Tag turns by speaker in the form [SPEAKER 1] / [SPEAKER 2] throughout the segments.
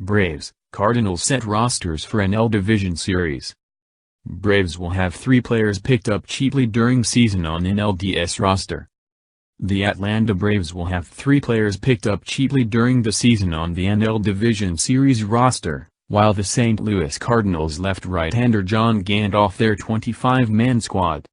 [SPEAKER 1] Braves, Cardinals set rosters for NL Division Series. Braves will have 3 players picked up cheaply during season on NLDS roster. The Atlanta Braves will have 3 players picked up cheaply during the season on the NL Division Series roster, while the St. Louis Cardinals left right-hander John Gant off their 25-man squad.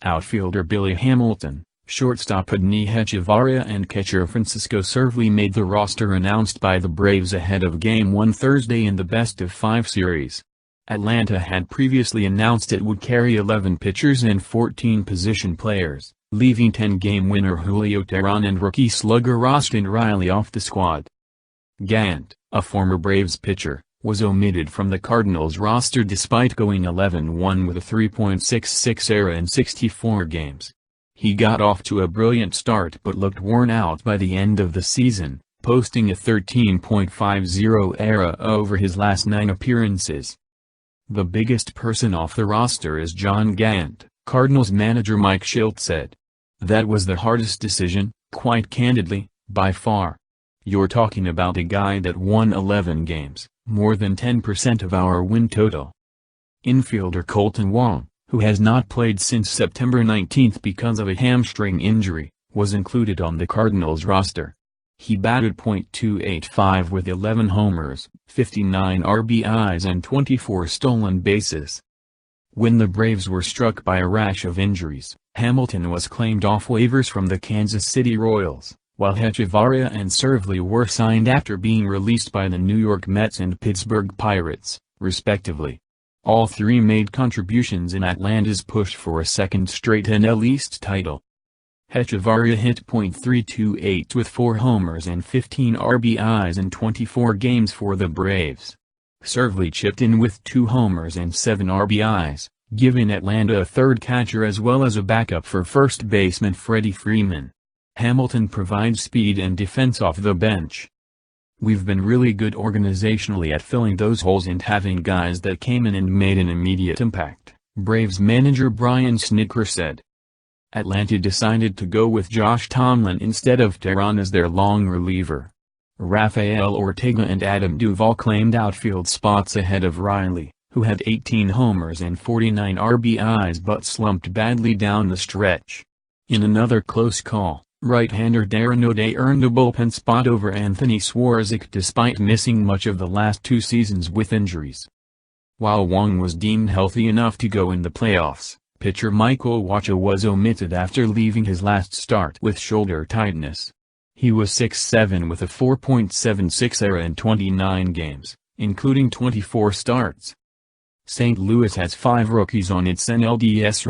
[SPEAKER 1] Outfielder Billy Hamilton, shortstop Adeiny Hechavarría and catcher Francisco Cervelli made the roster announced by the Braves ahead of Game 1 Thursday in the best-of-5 series. Atlanta had previously announced it would carry 11 pitchers and 14 position players, leaving 10-game winner Julio Teheran and rookie slugger Austin Riley off the squad. Gant, a former Braves pitcher, was omitted from the Cardinals roster despite going 11-1 with a 3.66 ERA in 64 games. He got off to a brilliant start but looked worn out by the end of the season, posting a 13.50 ERA over his last 9 appearances. The biggest person off the roster is John Gant, Cardinals manager Mike Shildt said. That was the hardest decision, quite candidly, by far. You're talking about a guy that won 11 games, more than 10% of our win total. Infielder Kolten Wong, who has not played since September 19 because of a hamstring injury, was included on the Cardinals roster. He batted .285 with 11 homers, 59 RBIs and 24 stolen bases. When the Braves were struck by a rash of injuries, Hamilton was claimed off waivers from the Kansas City Royals, while Hechavarría and Cervelli were signed after being released by the New York Mets and Pittsburgh Pirates, respectively. All 3 made contributions in Atlanta's push for a second straight NL East title. Hechavarría hit .328 with 4 homers and 15 RBIs in 24 games for the Braves. Cervelli chipped in with 2 homers and 7 RBIs, giving Atlanta a third catcher as well as a backup for first baseman Freddie Freeman. Hamilton provides speed and defense off the bench. We've been really good organizationally at filling those holes and having guys that came in and made an immediate impact, Braves manager Brian Snitker said. Atlanta decided to go with Josh Tomlin instead of Teheran as their long reliever. Rafael Ortega and Adam Duvall claimed outfield spots ahead of Riley, who had 18 homers and 49 RBIs but slumped badly down the stretch. In another close call, right-hander Darren O'Day earned a bullpen spot over Anthony Swarzak despite missing much of the last 2 seasons with injuries. While Wong was deemed healthy enough to go in the playoffs, pitcher Michael Wacha was omitted after leaving his last start with shoulder tightness. He was 6'7" with a 4.76 ERA in 29 games, including 24 starts. St. Louis has 5 rookies on its NLDS roster.